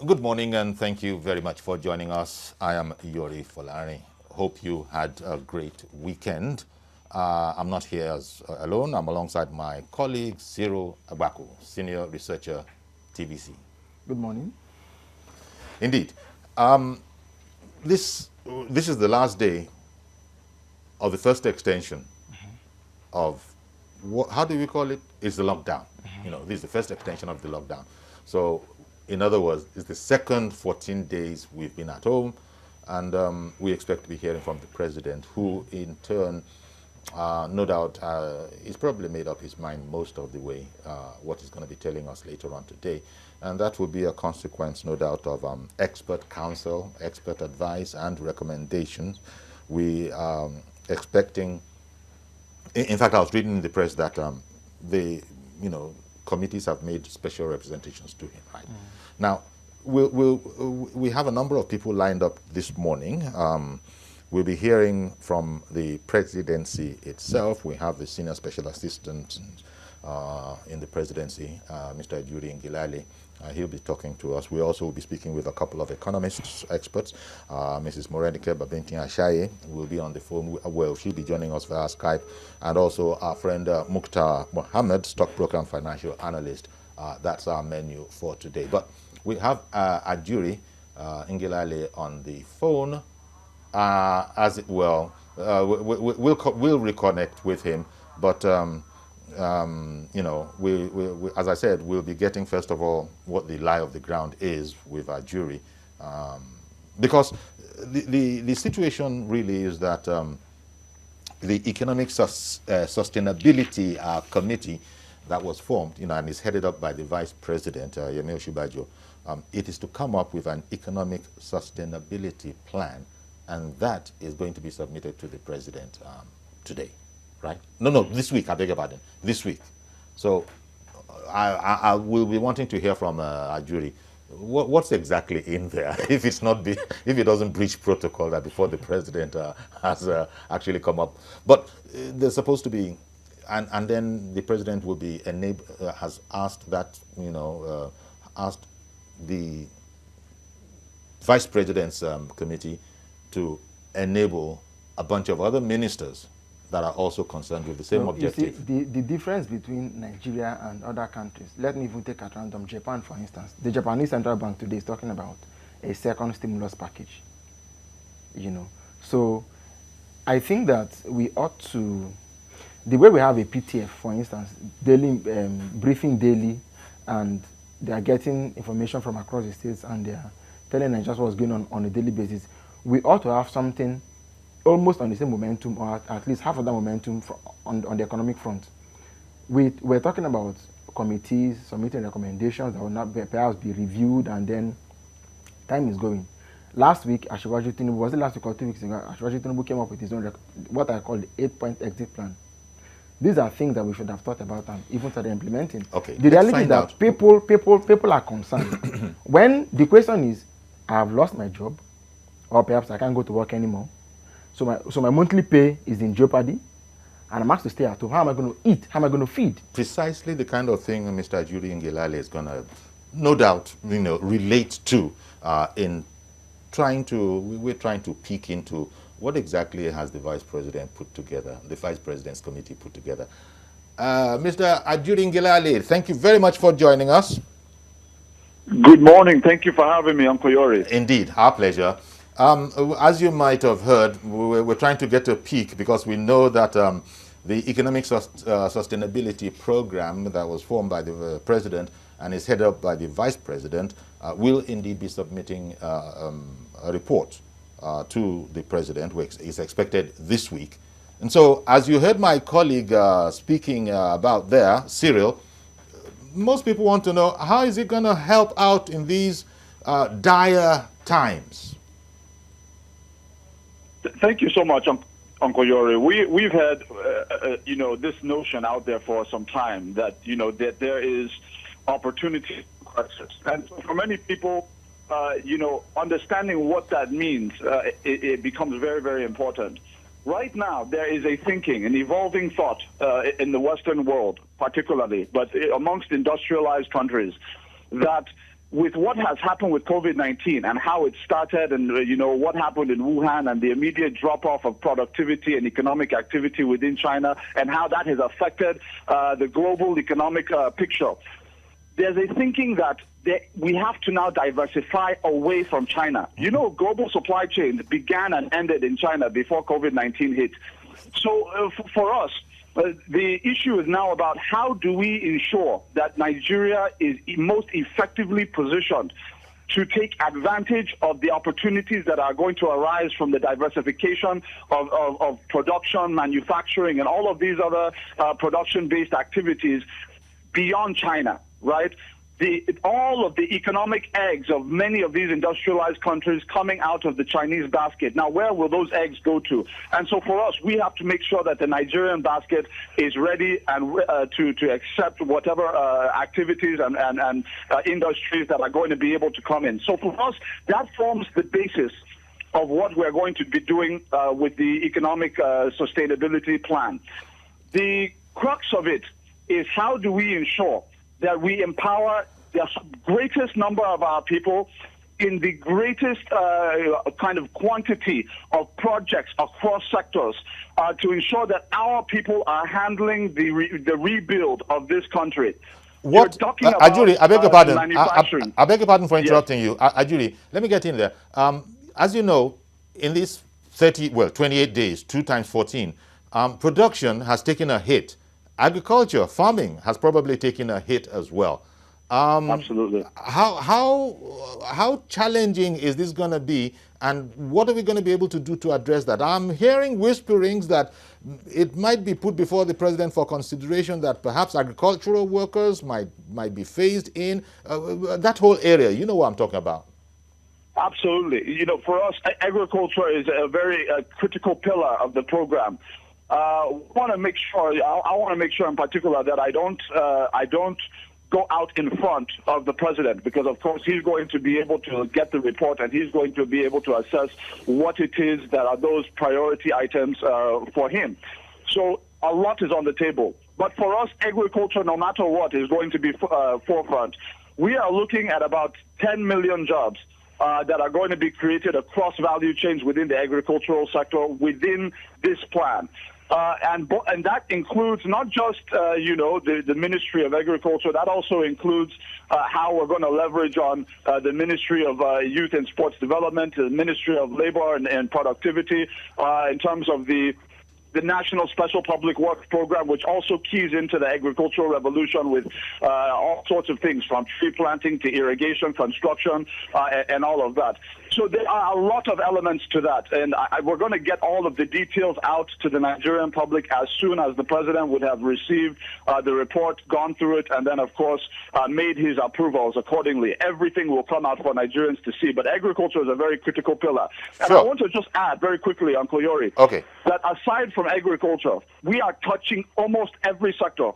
Good morning and thank you very much for joining us. I am Yori Folari. Hope you had a great weekend. I'm not here alone. I'm alongside my colleague Cyril Abaku, Senior Researcher, TVC. Good morning. Indeed. This is the last day of the first extension of, how do we call it? It's the lockdown. This is the first extension of the lockdown. So, in other words, it's the second 14 days we've been at home, and we expect to be hearing from the president, who in turn, no doubt, he's probably made up his mind most of the way what he's going to be telling us later on today. And that will be a consequence, no doubt, of expert counsel, expert advice, and recommendations. We are expecting. In fact, I was reading in the press that committees have made special representations to him. Right now, we have a number of people lined up this morning. We'll be hearing from the presidency itself. We have the senior special assistant in the presidency, Mr. Ajuri Ngilale. He'll be talking to us. We also will be speaking with a couple of economists, experts. Mrs. Morenike Babintin Ashaye will be on the phone. Well, she'll be joining us via Skype. And also our friend Mukhtar Mohammed, stockbroker and financial analyst. That's our menu for today. But we have Ajuri Ngilale on the phone. As it will, we'll reconnect with him. But we, as I said, we'll be getting first of all what the lie of the ground is with our jury, because the situation really is that the Economic Sustainability Committee that was formed, and is headed up by the Vice President Yemi Oshibajo. It is to come up with an economic sustainability plan, and that is going to be submitted to the president today. Right? No, this week, I beg your pardon, this week. So I will be wanting to hear from Ajuri. What's exactly in there if it doesn't breach protocol that before the president has actually come up. But there's supposed to be, and then the president will be has asked that, asked the vice president's committee to enable a bunch of other ministers that are also concerned with the same objective. You see, the difference between Nigeria and other countries, let me even take at random Japan, for instance. The Japanese Central Bank today is talking about a second stimulus package. So I think that we ought to, the way we have a PTF, for instance, daily briefing daily, and they are getting information from across the states, and they are telling Nigerians what's going on a daily basis. We ought to have something almost on the same momentum, or at least half of that momentum on the economic front. We're talking about committees submitting recommendations that will not perhaps be reviewed, and then time is going. Last week, Asiwaju Tinubu, was it last week or 2 weeks ago, Asiwaju Tinubu came up with his own, what I call the 8-point exit plan. These are things that we should have thought about and even started implementing. Okay, the reality is that people are concerned. When the question is, I have lost my job, or perhaps I can't go to work anymore, so my monthly pay is in jeopardy, and I'm asked to stay at home. How am I going to eat? How am I going to feed? Precisely the kind of thing Mr. Ajuri Ngilale is going to, no doubt, relate to in trying to, we're trying to peek into what exactly has the vice president put together, the vice president's committee put together. Mr. Ajuri Ngilale, thank you very much for joining us. Good morning. Thank you for having me, Uncle Yori. Indeed, our pleasure. As you might have heard, we're trying to get a peek because we know that the Economic Sustainability Program that was formed by the president and is headed up by the vice president will indeed be submitting a report to the president, which is expected this week. And so, as you heard my colleague speaking about there, Cyril, most people want to know, how is it going to help out in these dire times? Thank you so much, Uncle Yori. We've had, this notion out there for some time that, that there is opportunity crisis. And for many people, understanding what that means, it becomes very, very important. Right now, there is a thinking, an evolving thought in the Western world, particularly, but amongst industrialized countries, that with what has happened with COVID-19 and how it started and, what happened in Wuhan and the immediate drop-off of productivity and economic activity within China and how that has affected the global economic picture, there's a thinking that we have to now diversify away from China. Global supply chains began and ended in China before COVID-19 hit. So for us, the issue is now about how do we ensure that Nigeria is most effectively positioned to take advantage of the opportunities that are going to arise from the diversification of production, manufacturing, and all of these other production-based activities beyond China, right? All of the economic eggs of many of these industrialized countries coming out of the Chinese basket. Now, where will those eggs go to? And so for us, we have to make sure that the Nigerian basket is ready and to accept whatever activities and industries that are going to be able to come in. So for us, that forms the basis of what we're going to be doing with the economic sustainability plan. The crux of it is how do we ensure that we empower the greatest number of our people in the greatest kind of quantity of projects across sectors to ensure that our people are handling the rebuild of this country. What, Ajuri, I beg your pardon. I beg your pardon for interrupting you. Ajuri, let me get in there. As you know, in these 28 days, 2 times 14, production has taken a hit. Agriculture, farming has probably taken a hit as well. Absolutely. How challenging is this going to be, and what are we going to be able to do to address that? I'm hearing whisperings that it might be put before the president for consideration that perhaps agricultural workers might be phased in. That whole area, you know what I'm talking about. Absolutely. For us, agriculture is a very critical pillar of the program. I want to make sure in particular that I don't go out in front of the president, because of course he's going to be able to get the report and he's going to be able to assess what it is that are those priority items for him. So a lot is on the table. But for us, agriculture, no matter what, is going to be forefront. We are looking at about 10 million jobs that are going to be created across value chains within the agricultural sector within this plan. And that includes not just, the Ministry of Agriculture. That also includes how we're going to leverage on the Ministry of Youth and Sports Development, the Ministry of Labor and Productivity, in terms of the National Special Public Works Program, which also keys into the agricultural revolution with all sorts of things, from tree planting to irrigation, construction, and all of that. So there are a lot of elements to that, and we're going to get all of the details out to the Nigerian public as soon as the president would have received the report, gone through it, and then, of course, made his approvals accordingly. Everything will come out for Nigerians to see, but agriculture is a very critical pillar. And sure. I want to just add very quickly, Uncle Yori, that aside from agriculture, we are touching almost every sector.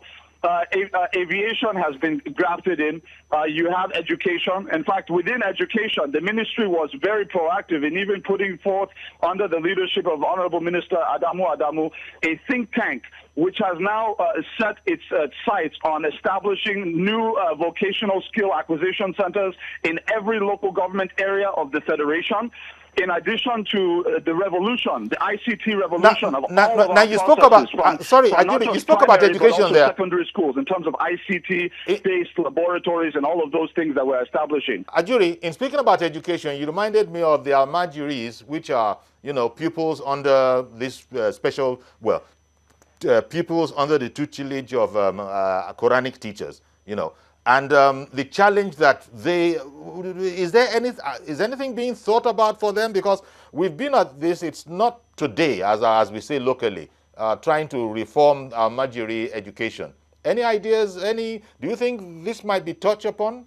Aviation has been grafted in. You have education. In fact, within education, the ministry was very proactive in even putting forth, under the leadership of Honorable Minister Adamu, a think tank which has now set its sights on establishing new vocational skill acquisition centers in every local government area of the Federation. In addition to the revolution, the ICT revolution now you spoke about, you spoke about education there. Secondary schools, in terms of ICT-based laboratories and all of those things that we're establishing. Ajuri, in speaking about education, you reminded me of the Almajiris, which are, pupils under this pupils under the tutelage of Quranic teachers, And the challenge that is anything being thought about for them? Because we've been at this, it's not today, as we say locally, trying to reform our Almajiri education. Any ideas, do you think this might be touched upon?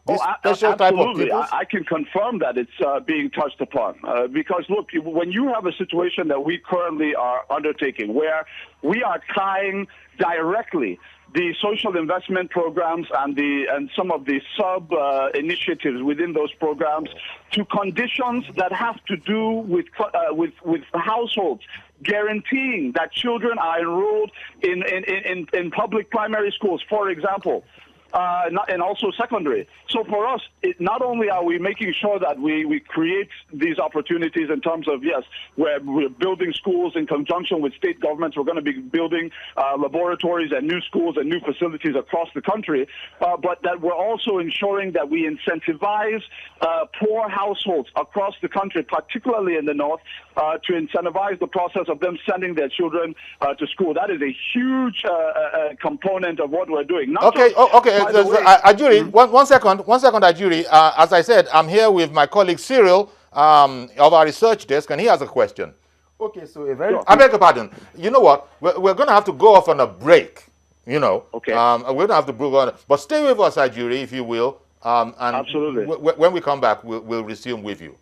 This special type of pupils? I can confirm that it's being touched upon. Because look, when you have a situation that we currently are undertaking, where we are tying directly the social investment programs and some of the sub initiatives within those programs to conditions that have to do with households, guaranteeing that children are enrolled in public primary schools, for example. and also secondary. So for us, not only are we making sure that we create these opportunities in terms of, yes, we're building schools in conjunction with state governments. We're going to be building laboratories and new schools and new facilities across the country, but that we're also ensuring that we incentivize poor households across the country, particularly in the north, to incentivize the process of them sending their children to school. That is a huge component of what we're doing. Okay. Ajuri, one second, Ajuri. As I said, I'm here with my colleague Cyril of our research desk, and he has a question. Okay, so a very... I beg your pardon. You know what? We're going to have to go off on a break, you know. Okay. We're going to have to go on. But stay with us, Ajuri, if you will. And absolutely. When we come back, we'll resume with you.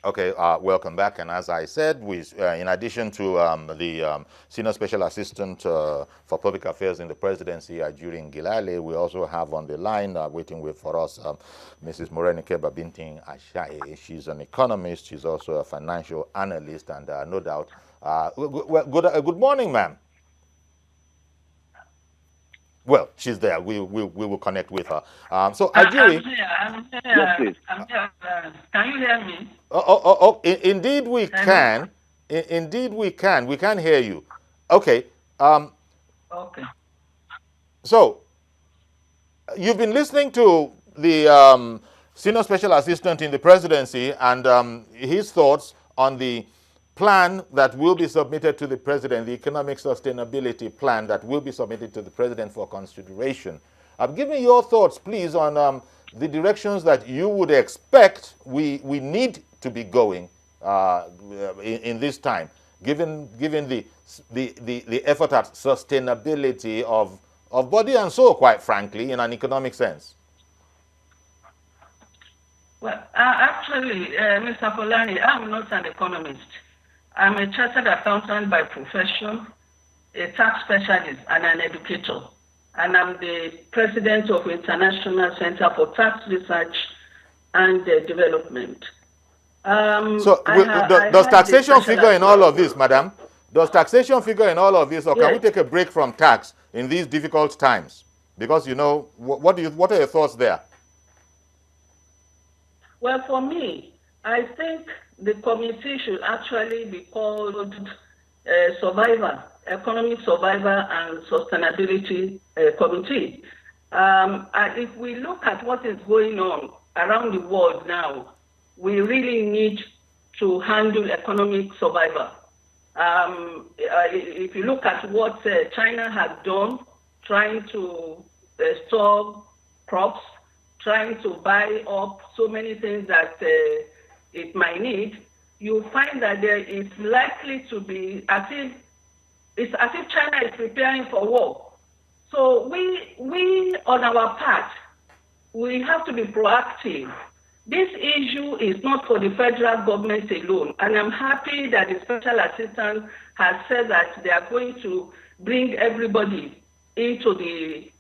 Okay, welcome back. And as I said, we, in addition to the Senior Special Assistant for Public Affairs in the Presidency, Ajuri Ngilale, we also have on the line, waiting for us, Mrs. Morenike Babintin Ashae. She's an economist. She's also a financial analyst, and no doubt. Good morning, ma'am. Well, she's there. We will connect with her. So, Ajuri. I'm here. Yes, please. I'm here. Can you hear me? Indeed we can. Indeed we can. We can hear you. Okay. Okay. So, you've been listening to the Senior Special Assistant in the Presidency and his thoughts on the plan that will be submitted to the President, the economic sustainability plan that will be submitted to the President for consideration. Give me your thoughts, please, on the directions that you would expect we need to be going in this time, given the effort at sustainability of body and soul, quite frankly, in an economic sense. Well, actually, Mr. Polani, I'm not an economist. I'm a chartered accountant by profession, a tax specialist, and an educator. And I'm the president of International Center for Tax Research and Development. Does taxation figure in all of this, madam? Does taxation figure in all of this, or can we take a break from tax in these difficult times? Because, you know, what are your thoughts there? Well, for me, I think the committee should actually be called Survivor, Economic Survivor and Sustainability Committee. If we look at what is going on around the world now, we really need to handle economic survivor. If you look at what China has done, trying to store crops, trying to buy up so many things that it might need, you find that there is likely to be it's as if China is preparing for war. So we on our part, we have to be proactive. This issue is not for the federal government alone, and I'm happy that the special assistant has said that they are going to bring everybody into the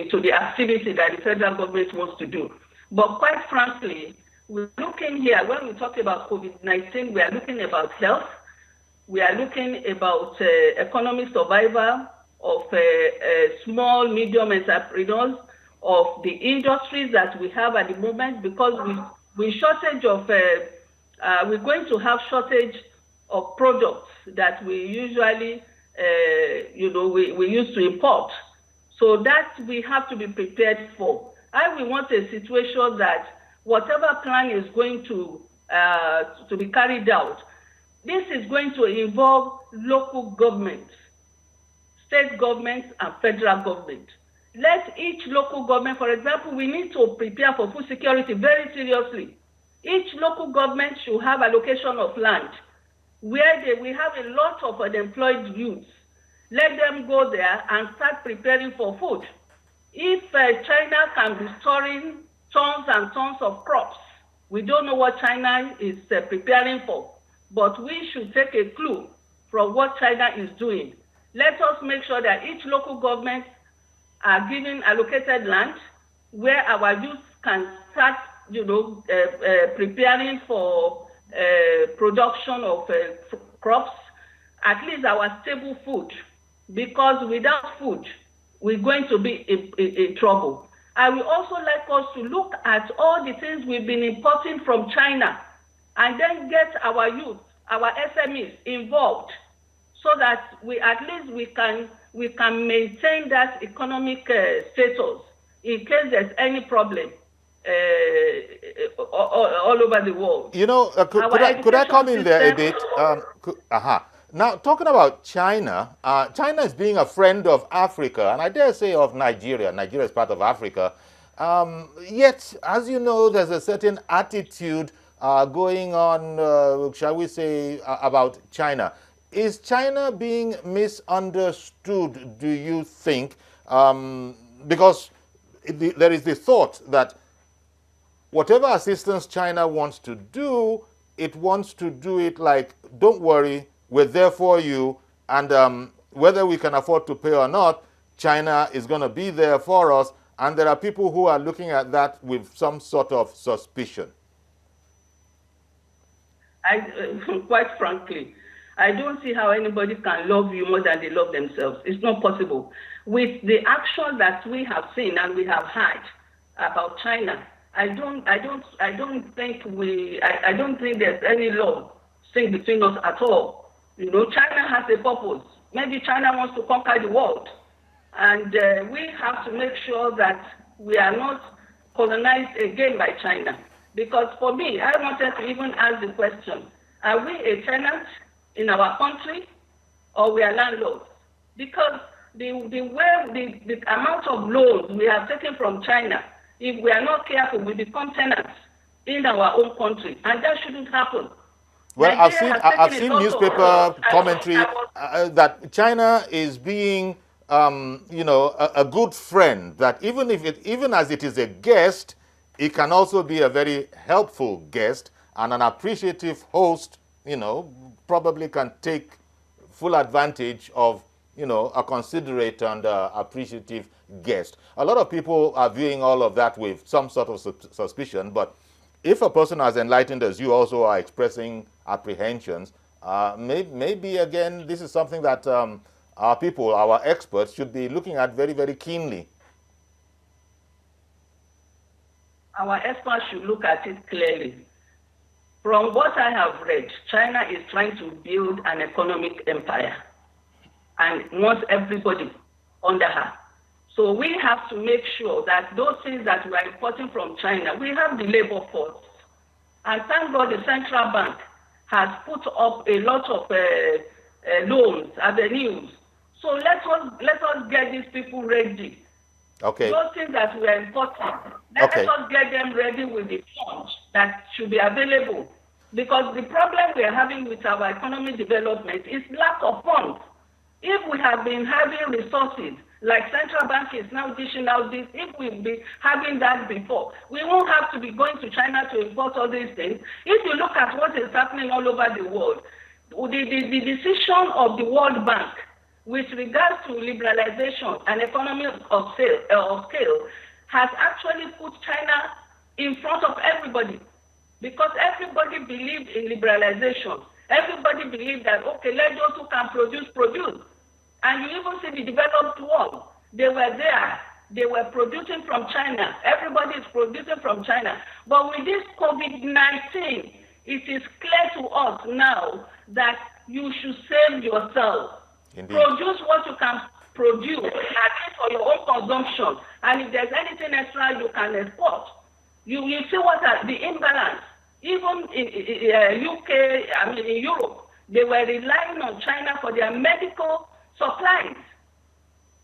into the activity that the federal government wants to do. But quite frankly, we're looking here, when we talk about COVID-19, we are looking about health, we are looking about economic survival of small, medium entrepreneurs, of the industries that we have at the moment, because we're going to have shortage of products that we usually, we used to import. So that we have to be prepared for. We want a situation that whatever plan is going to be carried out, this is going to involve local governments, state governments, and federal government. Let each local government, for example, we need to prepare for food security very seriously. Each local government should have allocation of land where we have a lot of unemployed youths. Let them go there and start preparing for food. If China can be storing tons and tons of crops. We don't know what China is preparing for, but we should take a clue from what China is doing. Let us make sure that each local government are given allocated land where our youth can start, preparing for production of crops, at least our stable food, because without food, we're going to be in trouble. I will also like us to look at all the things we've been importing from China and then get our youth, our SMEs involved so that we can maintain that economic status in case there's any problem all over the world. Could I come in there a bit? Now, talking about China, China is being a friend of Africa, and I dare say of Nigeria. Nigeria is part of Africa. Yet, as you know, there's a certain attitude going on, shall we say, about China. Is China being misunderstood, do you think? Because there is the thought that whatever assistance China wants to do, it wants to do it like, don't worry, we're there for you, and whether we can afford to pay or not, China is going to be there for us, and there are people who are looking at that with some sort of suspicion. Quite frankly, I don't see how anybody can love you more than they love themselves. It's not possible. With the action that we have seen and we have had about China, I don't think there's any love staying between us at all. China has a purpose. Maybe China wants to conquer the world. And we have to make sure that we are not colonized again by China. Because for me, I wanted to even ask the question, are we a tenant in our country or we are landlords? Because the amount of loans we have taken from China, if we are not careful, we become tenants in our own country. And that shouldn't happen. Well, I've seen newspaper commentary that China is being, a good friend. That even as it is a guest, it can also be a very helpful guest, and an appreciative host, probably can take full advantage of, a considerate and appreciative guest. A lot of people are viewing all of that with some sort of suspicion, but if a person as enlightened as you also are expressing apprehensions, maybe again, this is something that our people, our experts, should be looking at very, very keenly. Our experts should look at it clearly. From what I have read, China is trying to build an economic empire and wants everybody under her. So we have to make sure that those things that we are importing from China, we have the labor force. And thank God the central bank has put up a lot of loans, avenues. So let us get these people ready. Okay. Those things that we are importing, let us get them ready with the funds that should be available. Because the problem we are having with our economic development is lack of funds. If we have been having resources, like central bank is now dishing out this, if we've been having that before, we won't have to be going to China to import all these things. If you look at what is happening all over the world, the decision of the World Bank with regards to liberalization and economy of scale has actually put China in front of everybody, because everybody believed in liberalization. Everybody believed that, okay, let those who can produce. And you even see the developed world. They were there. They were producing from China. Everybody is producing from China. But with this COVID-19, it is clear to us now that you should save yourself. Indeed. Produce what you can produce, at least for your own consumption. And if there's anything extra you can export. You see what the imbalance. Even in UK, in Europe, they were relying on China for their medical supplies.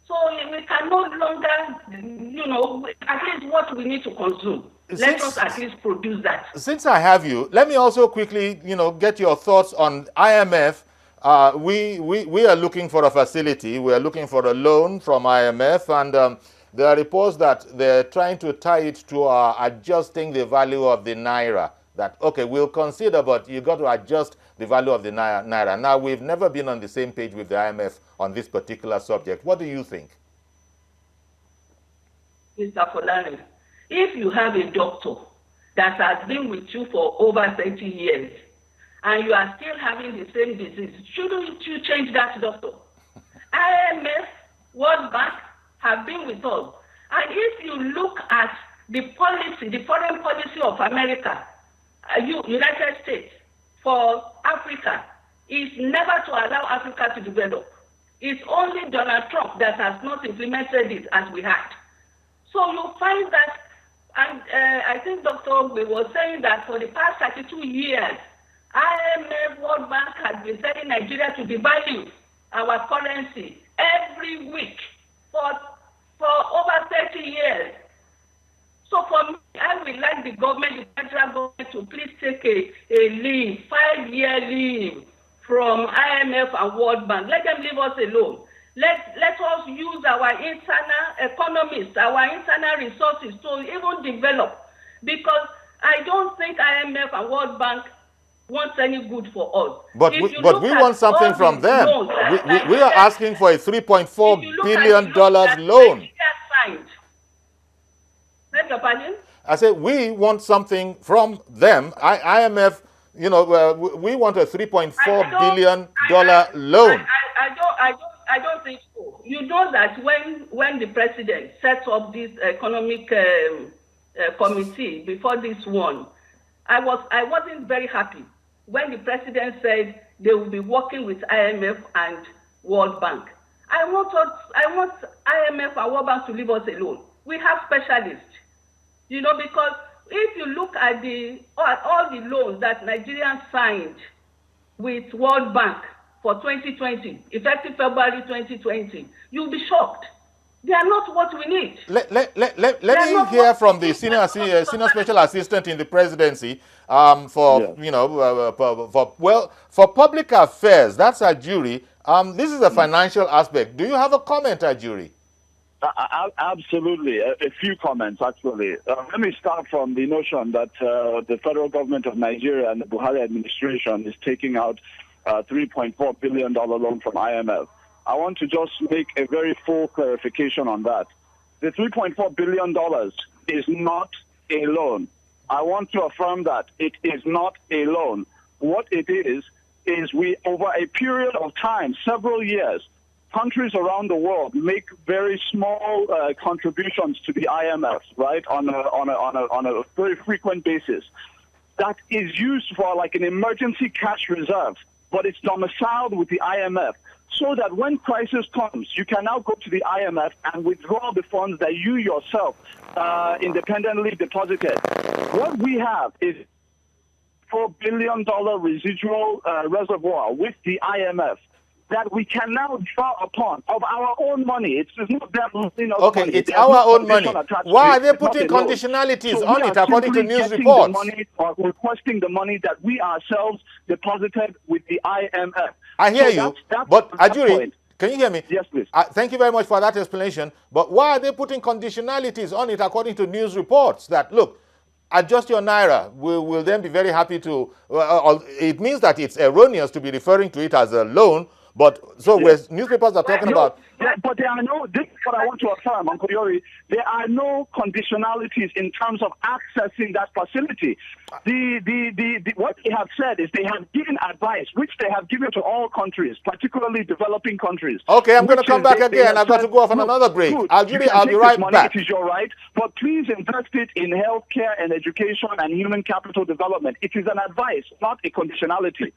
So we can no longer, at least what we need to consume. Let us at least produce that. Since I have you, let me also quickly, get your thoughts on IMF. We are looking for a facility. We are looking for a loan from IMF, and there are reports that they're trying to tie it to adjusting the value of the naira. That, okay, we'll consider, but you got to adjust the value of the naira. Now, we've never been on the same page with the IMF on this particular subject. What do you think? Mr. Folani, if you have a doctor that has been with you for over 30 years and you are still having the same disease, shouldn't you change that doctor? IMF, World Bank have been with us. And if you look at the policy, the foreign policy of America, United States, for Africa, is never to allow Africa to develop. It's only Donald Trump that has not implemented it as we had. So you find that, and I think Dr. Ogbe was saying that for the past 32 years, IMF, World Bank has been telling Nigeria to devalue our currency every week for over 30 years. So for me, I would like the government, the federal government, to please take a leave, 5-year leave from IMF and World Bank. Let them leave us alone. Let us use our internal economists, our internal resources to even develop. Because I don't think IMF and World Bank wants any good for us. But we want something from them. We are asking for a $3.4 billion loan. I said we want something from them. IMF, you know, we want a $3.4 billion loan. I don't think so. You know that when the president sets up this economic committee before this one, I wasn't very happy when the president said they will be working with IMF and World Bank. I want IMF and World Bank to leave us alone. We have specialists, you know, because if you look at all the loans that Nigerians signed with World Bank for 2020, effective February 2020, you'll be shocked. They are not what we need. Let me hear from the senior special assistant in the presidency for public affairs. That's a jury. This is a financial aspect. Do you have a comment, Ajuri? Absolutely. A few comments, actually. Let me start from the notion that the federal government of Nigeria and the Buhari administration is taking out a $3.4 billion loan from IMF. I want to just make a very full clarification on that. The $3.4 billion is not a loan. I want to affirm that it is not a loan. What it is we, over a period of time, several years, countries around the world make very small contributions to the IMF, right, on a very frequent basis. That is used for like an emergency cash reserve, but it's domiciled with the IMF, so that when crisis comes, you can now go to the IMF and withdraw the funds that you yourself independently deposited. What we have is $4 billion residual reservoir with the IMF that we can now draw upon of our own money. It's not them losing us okay, money. It's our own money. Why are they putting conditionalities on it according to news reports? Or requesting the money that we ourselves deposited with the IMF. I hear you, but Ajuri, can you hear me? Yes, please. Thank you very much for that explanation. But why are they putting conditionalities on it according to news reports that, look, adjust your naira, we'll then be very happy to, it means that it's erroneous to be referring to it as a loan, but so yes. Newspapers are talking about. But there are no, this is what I want to affirm, Uncle Yori, there are no conditionalities in terms of accessing that facility. What they have said is they have given advice, which they have given to all countries, particularly developing countries. Okay, I'm going to come back again. I've got to go off on another break. I'll be right back. It is your right, but please invest it in healthcare and education and human capital development. It is an advice, not a conditionality.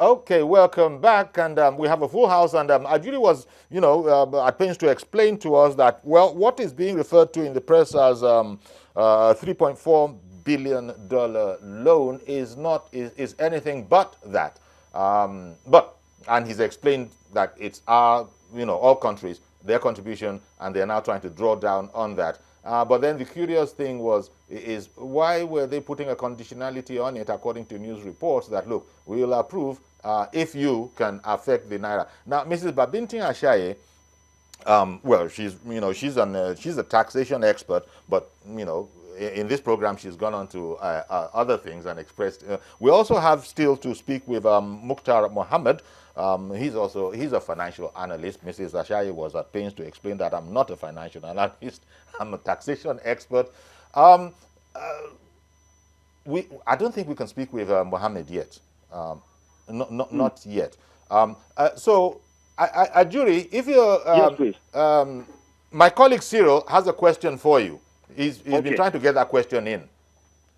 Okay, welcome back, and we have a full house, and Ajuri was, at pains to explain to us that, well, what is being referred to in the press as a $3.4 billion loan is anything but that. And he's explained that it's all countries, their contribution, and they're now trying to draw down on that. But then the curious thing is why were they putting a conditionality on it, according to news reports, that, look, we will approve if you can affect the naira. Now, Mrs. Babintin Ashaye, well, she's a taxation expert, but in this program she's gone on to other things and expressed. We also have still to speak with Mukhtar Mohammed. He's a financial analyst. Mrs. Ashaye was at pains to explain that I'm not a financial analyst. I'm a taxation expert. I don't think we can speak with Mohammed yet. Not yet. So, Ajuri, if you're... yes, please. My colleague Cyril has a question for you. He's Okay. been trying to get that question in.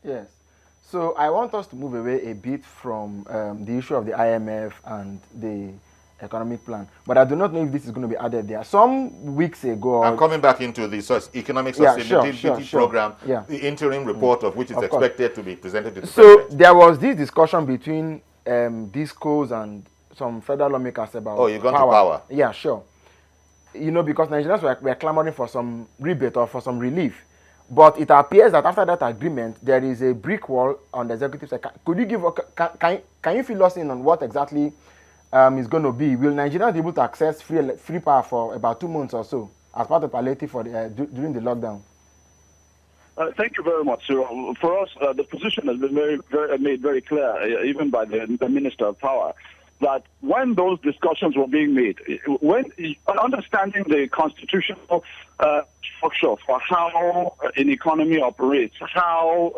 Yes. So I want us to move away a bit from the issue of the IMF and the economic plan. But I do not know if this is going to be added there. Some weeks ago... I'm coming back into the economic sustainability program, the interim report of which is expected to be presented to the president. So there was this discussion between DISCOs and some federal lawmakers about you're going to power. Yeah, sure. Because Nigerians were clamoring for some rebate or for some relief. But it appears that after that agreement, there is a brick wall on the executive side. Could you give, can you fill us in on what exactly is going to be? Will Nigerians be able to access free power for about 2 months or so as part of palliative for during the lockdown? Thank you very much, Cyril. For us, the position has been made very clear, even by the Minister of Power, that when those discussions were being made, when understanding the constitutional structure for how an economy operates, how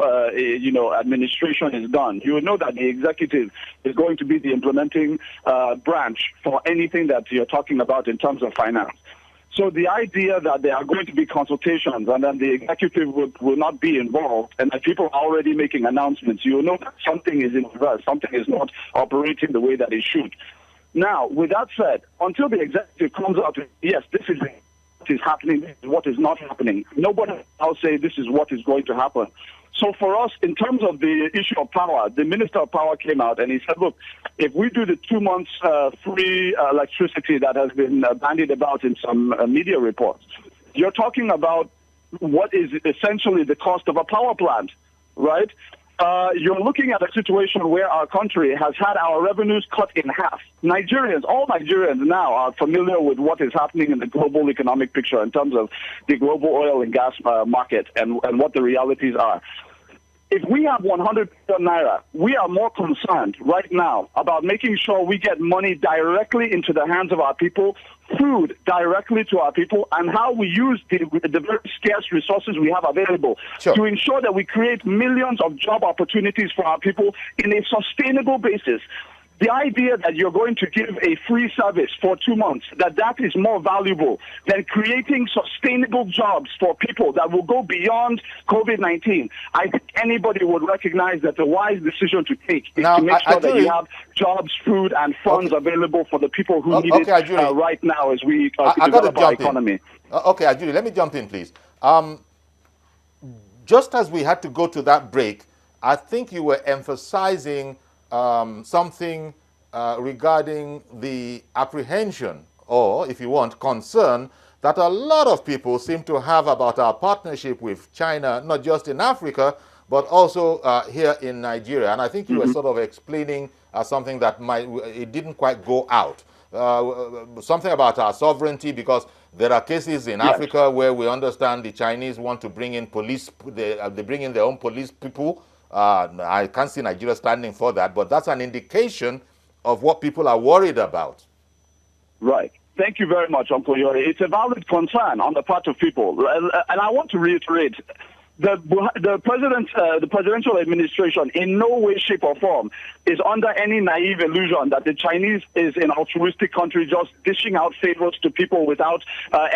administration is done, you will know that the executive is going to be the implementing branch for anything that you're talking about in terms of finance. So the idea that there are going to be consultations and then the executive will not be involved and that people are already making announcements, you know that something is in reverse, something is not operating the way that it should. Now, with that said, until the executive comes out, yes, this is what is happening, this is what is not happening, nobody will say this is what is going to happen. So for us, in terms of the issue of power, the Minister of Power came out and he said, look, if we do the 2 months free electricity that has been bandied about in some media reports, you're talking about what is essentially the cost of a power plant, right? You're looking at a situation where our country has had our revenues cut in half. All Nigerians now are familiar with what is happening in the global economic picture in terms of the global oil and gas market and what the realities are. If we have 100 billion naira, we are more concerned right now about making sure we get money directly into the hands of our people, food directly to our people, and how we use the very scarce resources we have available to ensure that we create millions of job opportunities for our people in a sustainable basis. The idea that you're going to give a free service for 2 months, that is more valuable than creating sustainable jobs for people that will go beyond COVID-19. I think anybody would recognize that the wise decision to take is to make sure that you have jobs, food, and funds available for the people who need it right now as we develop our economy. Okay, Ajuri, let me jump in, please. Just as we had to go to that break, I think you were emphasizing something regarding the apprehension, or if you want, concern, that a lot of people seem to have about our partnership with China, not just in Africa, but also here in Nigeria. And I think you were sort of explaining something that it didn't quite go out. Something about our sovereignty, because there are cases in Africa where we understand the Chinese want to bring in police, they bring in their own police people. I can't see Nigeria standing for that, but that's an indication of what people are worried about. Right. Thank you very much, Uncle Yori. It's a valid concern on the part of people. And I want to reiterate, the presidential administration in no way, shape, or form is under any naive illusion that the Chinese is an altruistic country just dishing out favors to people without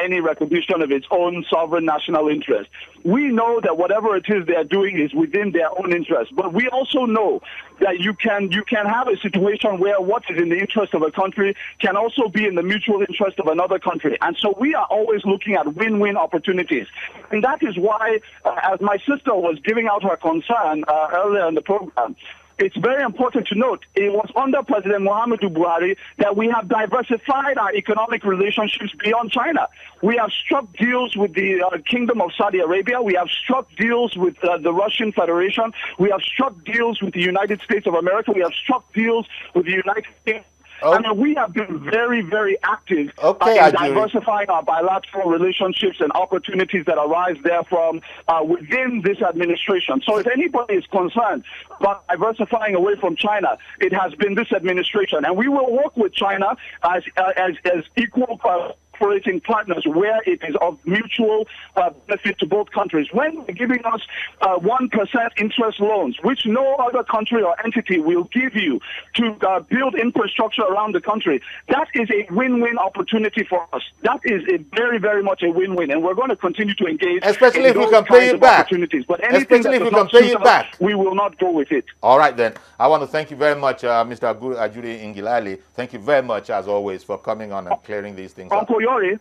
any recognition of its own sovereign national interest. We know that whatever it is they are doing is within their own interest, but we also know that you can have a situation where what is in the interest of a country can also be in the mutual interest of another country. And so we are always looking at win-win opportunities. And that is why, as my sister was giving out her concern earlier in the program, it's very important to note it was under President Muhammadu Buhari that we have diversified our economic relationships beyond China. We have struck deals with the Kingdom of Saudi Arabia. We have struck deals with the Russian Federation. We have struck deals with the United States of America. We have struck deals with the United States. I mean, we have been very, very active in diversifying our bilateral relationships and opportunities that arise therefrom within this administration. So if anybody is concerned about diversifying away from China, it has been this administration. And we will work with China as equal cooperating partners where it is of mutual benefit to both countries. When they're giving us 1% interest loans, which no other country or entity will give you to build infrastructure around the country, that is a win-win opportunity for us. That is a very, very much a win-win, and we're going to continue to engage. Especially if we can pay it back. But anything that does not suit us, we will not go with it. All right, then. I want to thank you very much, Mr. Ajuri Ngilali. Thank you very much, as always, for coming on and clearing these things up. Yori,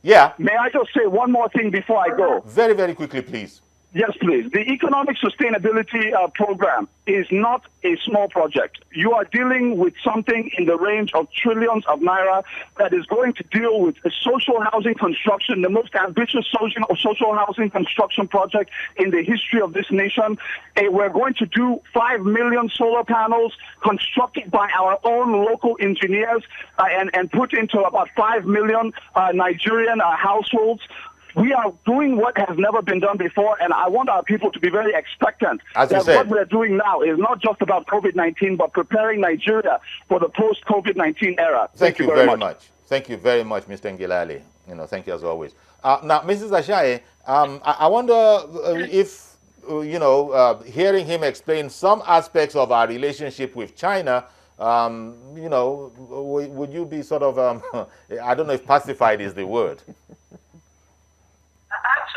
yeah. May I just say one more thing before I go? Very, very quickly, please. Yes, please. The economic sustainability program is not a small project. You are dealing with something in the range of trillions of naira that is going to deal with a social housing construction, the most ambitious social housing construction project in the history of this nation. We're going to do 5 million solar panels constructed by our own local engineers and put into about 5 million Nigerian households. We are doing what has never been done before, and I want our people to be very expectant that what we're doing now is not just about COVID-19, but preparing Nigeria for the post-COVID-19 era. Thank you very much. Thank you very much, Mr. Ngilali. Thank you as always. Now, Mrs. Ashaye, I wonder if, hearing him explain some aspects of our relationship with China, would you be sort of, I don't know if pacified is the word.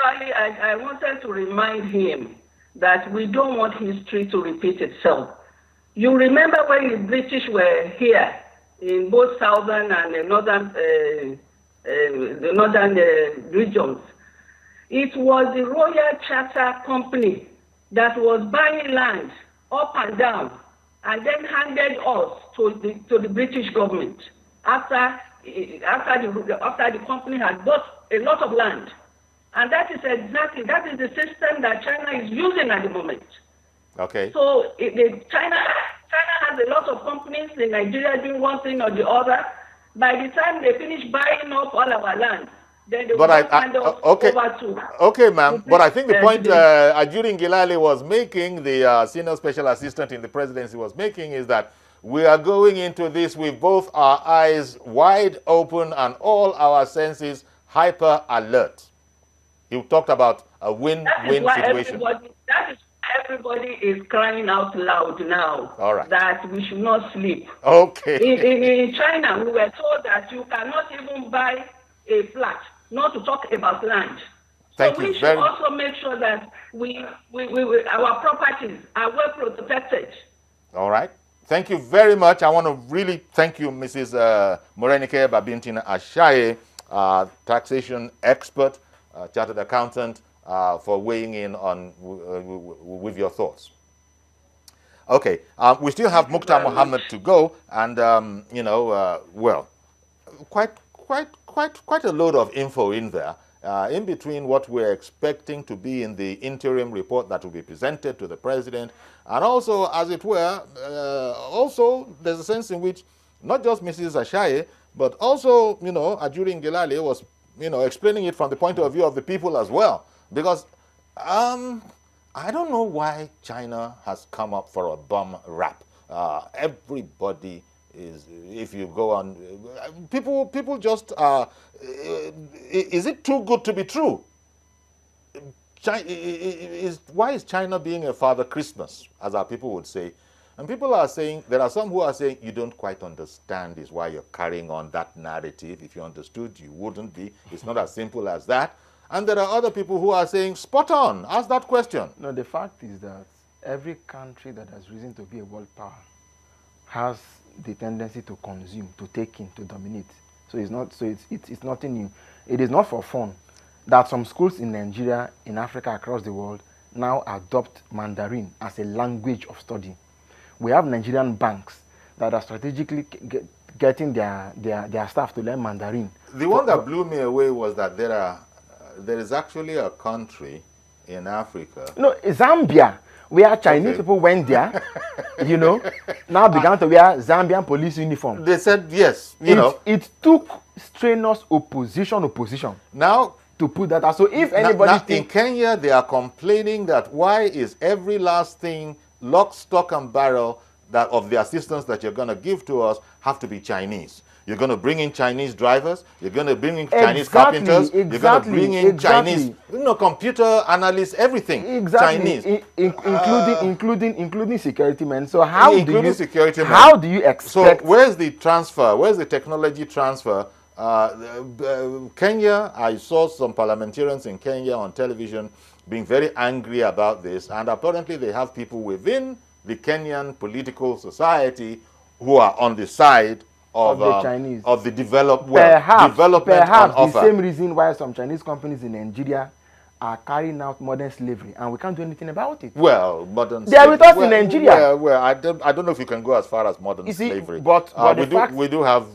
Actually, I wanted to remind him that we don't want history to repeat itself. You remember when the British were here in both southern and the northern regions. It was the Royal Charter Company that was buying land up and down and then handed us to the British government after the company had bought a lot of land. And that is the system that China is using at the moment. Okay. So China has a lot of companies in Nigeria doing one thing or the other. By the time they finish buying up all our land, then they will hand us over to... Okay, ma'am. But I think the point Ajuri Ngilali was making, the senior special assistant in the presidency was making, is that we are going into this with both our eyes wide open and all our senses hyper alert. You talked about a win-win situation. Everybody is crying out loud now. All right. That we should not sleep. Okay. In China, we were told that you cannot even buy a flat, not to talk about land. So we should also make sure that our properties are well protected. All right. Thank you very much. I want to really thank you, Mrs. Morenike Babintina Ashaye, taxation expert, chartered accountant, for weighing in on with your thoughts. Okay, we still have Mukhtar Mohammed to go, and well, quite a load of info in there. In between what we're expecting to be in the interim report that will be presented to the president, and also, as it were, also there's a sense in which not just Mrs. Ashaye, but also Ajuri Ngilali was explaining it from the point of view of the people as well. Because I don't know why China has come up for a bum rap. Everybody is, if you go on, people just, is it too good to be true? why is China being a Father Christmas, as our people would say? And people are saying, there are some who are saying, you don't quite understand is why you're carrying on that narrative. If you understood, you wouldn't be. It's not as simple as that. And there are other people who are saying, spot on, ask that question. No, the fact is that every country that has risen to be a world power has the tendency to consume, to take in, to dominate. So it's not. So it's nothing new. It is not for fun that some schools in Nigeria, in Africa, across the world now adopt Mandarin as a language of study. We have Nigerian banks that are strategically getting their staff to learn Mandarin. The one that blew me away was that there is actually a country in Africa. No, Zambia, where Chinese people went there, now began to wear Zambian police uniform. They said yes, It took strenuous opposition now to put that out. So if anybody in Kenya, they are complaining that why is every last thing lock, stock, and barrel that of the assistance that you're going to give to us have to be Chinese. You're going to bring in Chinese drivers. You're going to bring in Chinese carpenters. You're going to bring in Chinese, computer analysts, everything. Chinese, including security men. So how do you expect? So where's the transfer? Where's the technology transfer? Kenya, I saw some parliamentarians in Kenya on television being very angry about this, and apparently they have people within the Kenyan political society who are on the side of the Chinese, of the development perhaps on offer. The same reason why some Chinese companies in Nigeria are carrying out modern slavery, and we can't do anything about it. Well, modern they are with us in Nigeria. Well, I don't know if you can go as far as modern slavery. But we do have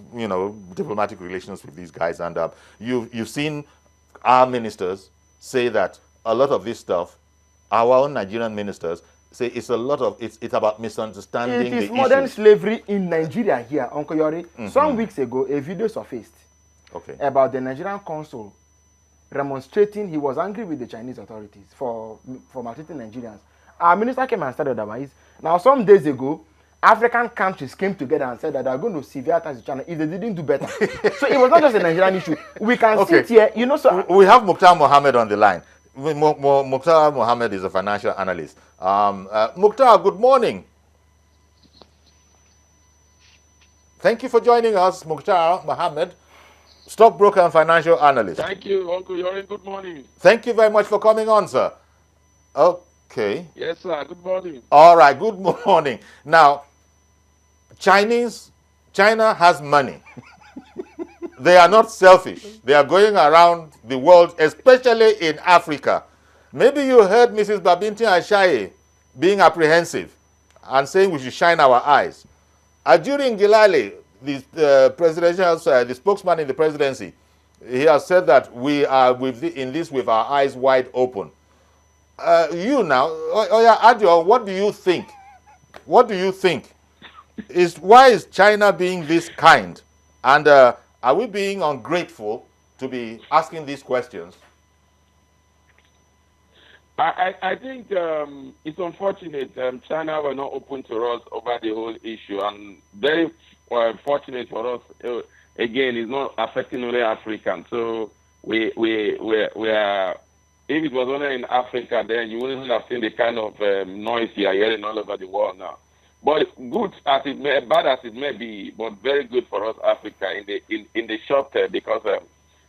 diplomatic relations with these guys, and you've seen our ministers say that a lot of this stuff, our own Nigerian ministers say it's about misunderstanding. It is modern slavery in Nigeria here, Uncle Yori. Some weeks ago, a video surfaced about the Nigerian consul remonstrating. He was angry with the Chinese authorities for maltreating Nigerians. Our minister came and said otherwise. Now, some days ago, African countries came together and said that they are going to severe attacks to China if they didn't do better. So it was not just a Nigerian issue. We can sit here, So we have Mukhtar Mohammed on the line. Mukhtar Mohammed is a financial analyst. Mukhtar, good morning. Thank you for joining us, Mukhtar Mohammed, stockbroker and financial analyst. Thank you, Uncle Yori. Good morning. Thank you very much for coming on, sir. Okay. Yes, sir. Good morning. All right. Good morning. Now, China has money. They are not selfish. They are going around the world, especially in Africa. Maybe you heard Mrs. Babinti Ashaye being apprehensive and saying we should shine our eyes. During Gilali, the spokesman in the presidency, he has said that we are in this with our eyes wide open. You now, Oya Adio, what do you think? What do you think? Why is China being this kind? And are we being ungrateful to be asking these questions? I think it's unfortunate China were not open to us over the whole issue, and very fortunate for us. Again, it's not affecting only Africans. So we are. If it was only in Africa, then you wouldn't have seen the kind of noise you are hearing all over the world now. But good as it may, bad as it may be, but very good for us, Africa, in the short term, because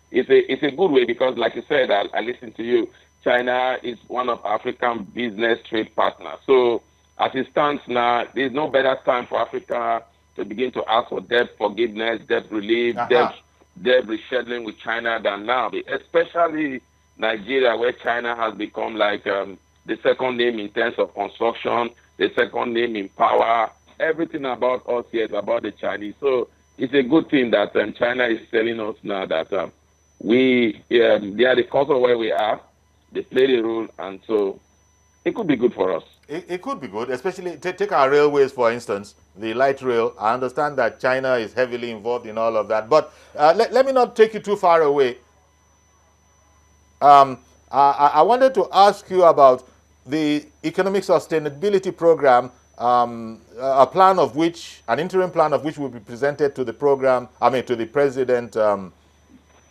it's a good way. Because, like you said, I listened to you. China is one of African business trade partners. So, as it stands now, there's no better time for Africa to begin to ask for debt forgiveness, debt relief, debt rescheduling with China than now, especially Nigeria, where China has become like the second name in terms of construction, the second name in power. Everything about us here is about the Chinese. So it's a good thing that China is telling us now that they are the cause of where we are. They play the role, and so it could be good for us. It could be good, especially take our railways, for instance, the light rail. I understand that China is heavily involved in all of that. But let me not take you too far away. I wanted to ask you about the economic sustainability program, a plan of which, an interim plan of which will be presented to the to the president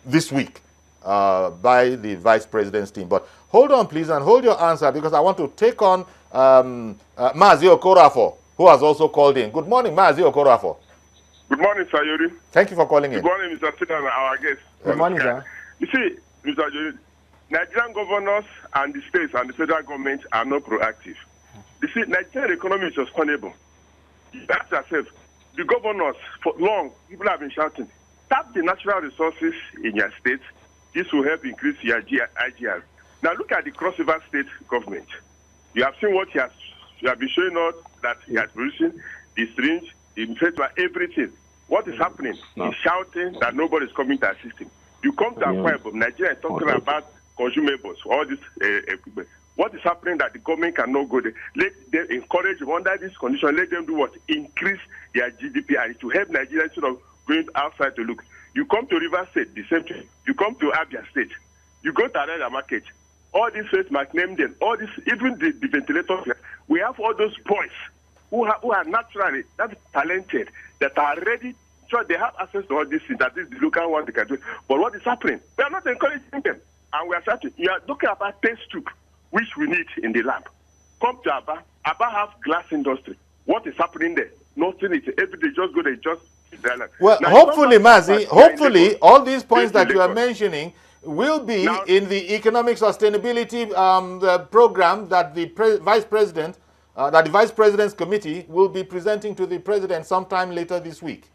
this week by the vice president's team. But hold on, please, and hold your answer, because I want to take on Mazi Okorafo, who has also called in. Good morning, Mazi Okorafo. Good morning, Sir Yori. Thank you for calling in. Good morning, Mr. Sinan, our guest. Good morning, sir. You see, Mr. Yori, Nigerian governors and the states and the federal government are not proactive. You see, Nigerian economy is sustainable. Ask yourself, the governors, for long, people have been shouting, tap the natural resources in your state. This will help increase your IGR. Now look at the crossover state government. You have seen what he has been showing us, that he has producing the syringe, the inflatable, everything. What is happening? He's shouting that nobody is coming to assist him. You come to Akwa Ibom, Nigeria is talking about consumables, all this equipment. What is happening that the government cannot go there? Let them encourage them under this condition. Let them do what? Increase their GDP, and to help Nigeria instead of going outside to look. You come to River State, the same thing. You come to Abia State. You go to Arena Market. All these face might name them. All this, even the ventilators. We have all those boys who are naturally that talented, that are ready. Sure, they have access to all these things. That is the local one they can do. But what is happening? We are not encouraging them, and we are starting. You are talking about test tube, which we need in the lab. Come to Aba. Aba have glass industry. What is happening there? Nothing. It's every day. Just go there. Just well, now, hopefully, Mazi, hopefully, all these points that you are mentioning will be now in the economic sustainability program that the Vice President's committee will be presenting to the President sometime later this week.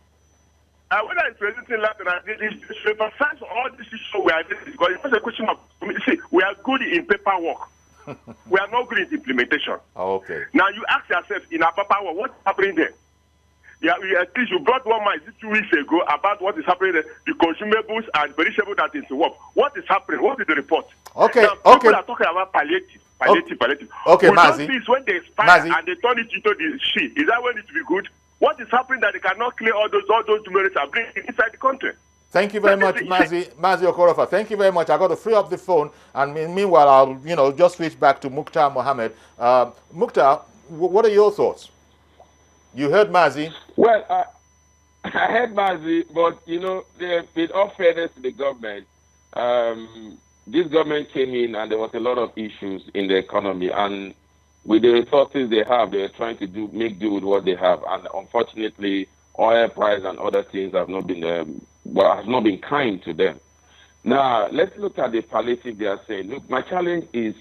When I presenting Latin, it's emphasize all this issue we are doing, because it's a question of, see, we are good in paperwork. We are not good in implementation. Okay. Now you ask yourself, in our paperwork, what's happening there? Yeah, at least you brought one man 2 weeks ago about what is happening there, the consumables and perishables that is work. What is happening? What is the report? Okay, now, people are talking about palliative. Okay, Mazi. This when they expire and they turn it into the sheet. Is that when it will be good? What is happening that they cannot clear all those tumors and bring it inside the country? Thank you very much, Mazi Okorafa. Thank you very much. I got to free up the phone, and meanwhile, I'll just switch back to Mukhtar Mohammed. Mukhtar, what are your thoughts? You heard Mazi. Well, I heard Mazi, but with all fairness to the government, this government came in and there was a lot of issues in the economy, and with the resources they have, they're trying to make do with what they have, and unfortunately, oil price and other things have not been kind to them. Now, let's look at the palliative they are saying. Look, my challenge is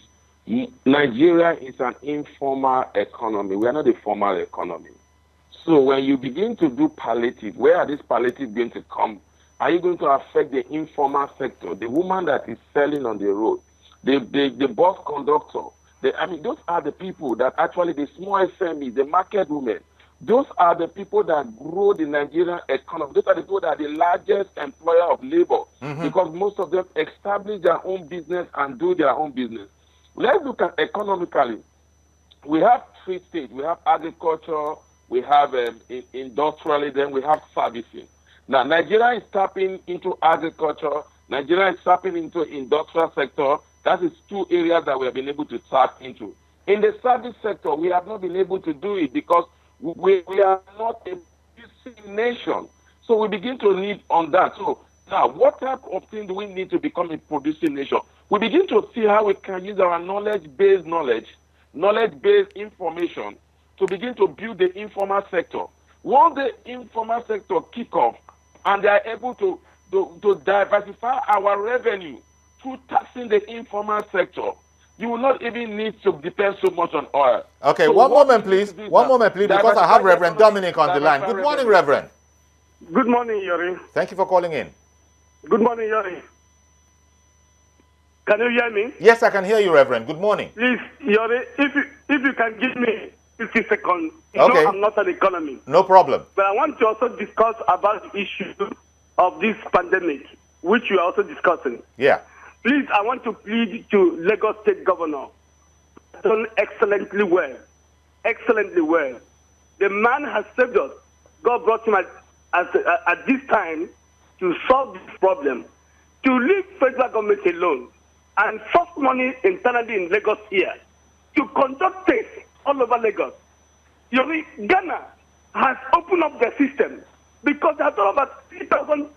Nigeria is an informal economy. We are not a formal economy. So when you begin to do palliative, where are these palliative going to come? Are you going to affect the informal sector, the woman that is selling on the road, the bus conductor? Those are the people that actually, the small SMEs, the market women, those are the people that grow the Nigerian economy. Those are the people that are the largest employer of labor, because most of them establish their own business and do their own business. Let's look at economically. We have three states. We have agriculture, we have industrially, then we have servicing. Now, Nigeria is tapping into agriculture. Nigeria is tapping into industrial sector. That is two areas that we have been able to tap into. In the service sector, we have not been able to do it because we are not a producing nation. So we begin to need on that. So now, what type of thing do we need to become a producing nation? We begin to see how we can use our knowledge-based information to begin to build the informal sector. Once the informal sector kick off and they are able to diversify our revenue through taxing the informal sector, you will not even need to depend so much on oil. Okay, so one moment, please, because I have Reverend Dominic on the line. Good morning, Reverend. Good morning, Yori. Thank you for calling in. Good morning, Yori. Can you hear me? Yes, I can hear you, Reverend. Good morning. Please, Yori, if you can give me 50 seconds. Okay. I'm not an economist. No problem. But I want to also discuss about the issue of this pandemic, which you are also discussing. Yeah. Please, I want to plead to Lagos State Governor. Done excellently well. Excellently well. The man has saved us. God brought him at this time to solve this problem. To leave federal government alone and source money internally in Lagos here to conduct tests all over Lagos. Ghana has opened up the system because they have about 3,000,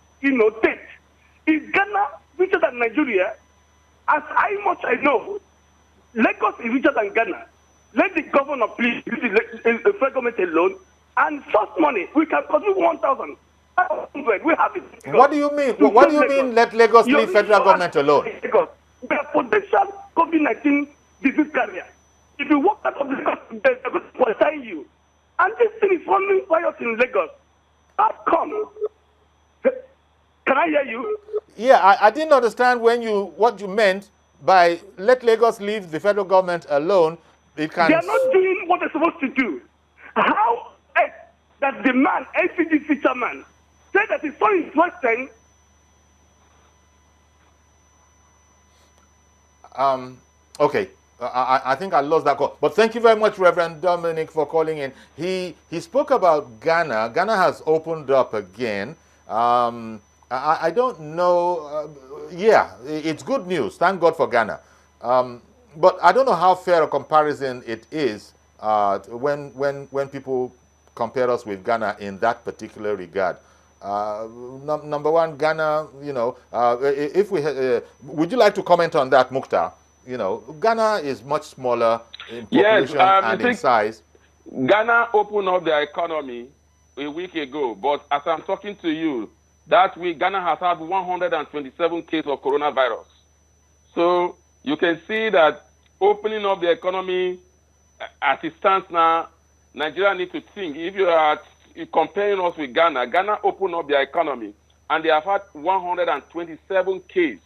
tests. Is Ghana richer than Nigeria? As much I know, Lagos is richer than Ghana. Let the governor please leave the federal government alone and source money. We can contribute 1,000. We have it. What do you mean? What do you mean let Lagos leave federal government alone? Lagos. We are potential COVID-19 disease carrier. If you walk out of Lagos, they're going to quarantine you. And this thing is running riot in Lagos. How come? Can I hear you? Yeah, I didn't understand what you meant by let Lagos leave the federal government alone. It can. They are not doing what they're supposed to do. How that the man, LCDC chairman, said that his son is Western. Okay. I think I lost that call. But thank you very much, Reverend Dominic, for calling in. He spoke about Ghana. Ghana has opened up again. I don't know. Yeah, it's good news. Thank God for Ghana. But I don't know how fair a comparison it is when people compare us with Ghana in that particular regard. Number one, Ghana, if we would you like to comment on that, Mukhtar? Ghana is much smaller in population and in size. Ghana opened up their economy a week ago, but as I'm talking to you, that week Ghana has had 127 cases of coronavirus. So you can see that opening up the economy as it stands now, Nigeria needs to think. If you are comparing us with Ghana, Ghana opened up their economy and they have had 127 cases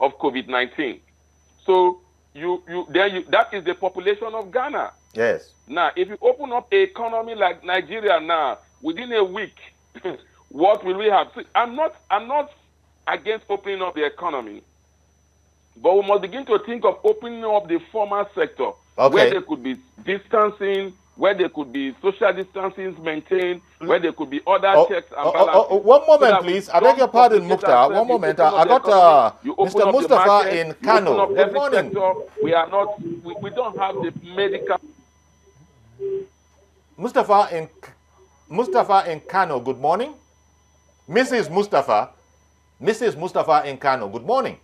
of COVID-19. So that is the population of Ghana. Yes. Now, if you open up an economy like Nigeria now, within a week, what will we have? See, I'm not against opening up the economy, but we must begin to think of opening up the formal sector, where there could be distancing, where there could be social distancing maintained, where there could be other checks and balances. One moment, please. I beg your pardon, Mukhtar. One moment. I got Mr. Mustafa in Kano. Good morning. Sector. We don't have the medical. Mustafa in Kano. Good morning. Mrs. Mustafa in Kano. Good morning.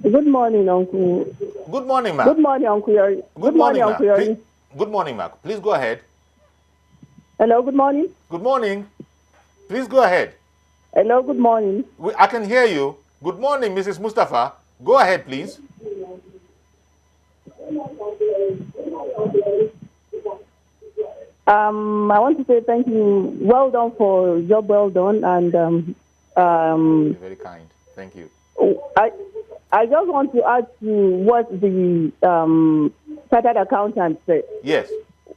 Good morning, Uncle. Good morning, ma'am. Good morning, Uncle Yori. Good morning, Uncle Yori. Good morning, ma'am. Please go ahead. Hello, good morning. Good morning. Please go ahead. Hello, good morning. I can hear you. Good morning, Mrs. Mustafa. Go ahead, please. I want to say thank you. Well done for job well done, and You're very kind. Thank you. I just want to ask you what the chartered accountant said. Yes.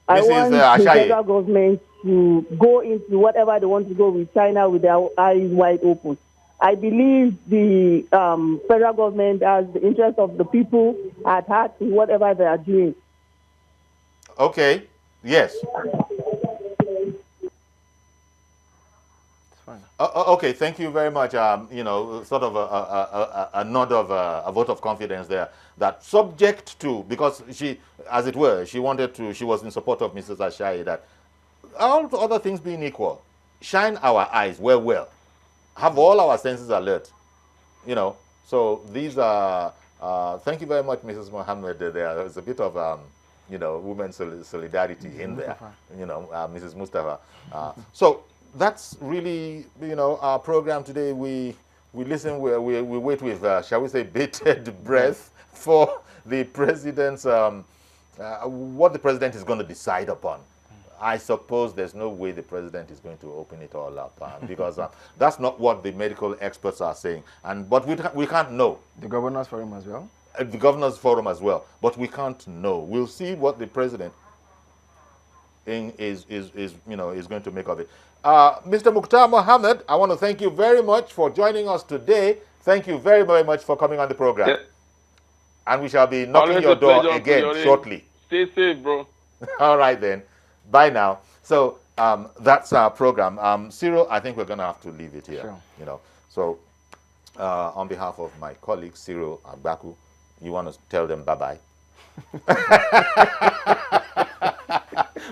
I Mrs. want the Ashaye. federal government to go into whatever they want to go with China with their eyes wide open. I believe the federal government has the interest of the people at heart in whatever they are doing. Okay. Yes. Okay, thank you very much. Sort of a nod of a vote of confidence there. That subject to, because she, as it were, she was in support of Mrs. Ashaye, that all other things being equal, shine our eyes well, have all our senses alert. So these are, thank you very much, Mrs. Mohammed. There's a bit of, women's solidarity in there, Mrs. Mustafa. So that's really, our program today. We listen, we wait with, shall we say, bated breath for the president's, what the president is going to decide upon. I suppose there's no way the president is going to open it all up because that's not what the medical experts are saying. But we can't know. The Governors Forum as well? The Governors Forum as well. But we can't know. We'll see what the president is going to make of it. Mr. Mukhtar Mohammed, I want to thank you very much for joining us today. Thank you very, very much for coming on the program. Yeah. And we shall be knocking your door again shortly. Stay safe, bro. All right, then. Bye now. So that's our program. Cyril, I think we're going to have to leave it here. Sure. So on behalf of my colleague, Cyril Agbaku, you want to tell them bye-bye?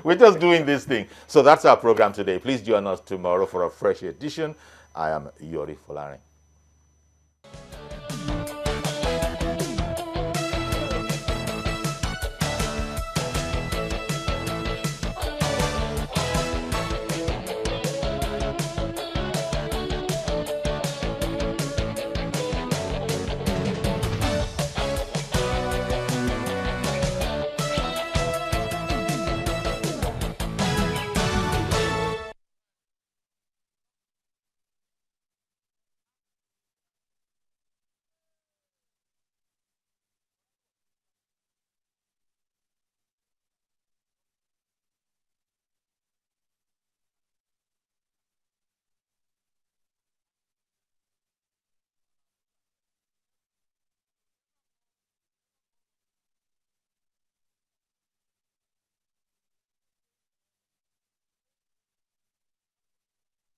We're just doing this thing. So that's our program today. Please join us tomorrow for a fresh edition. I am Yori Folari.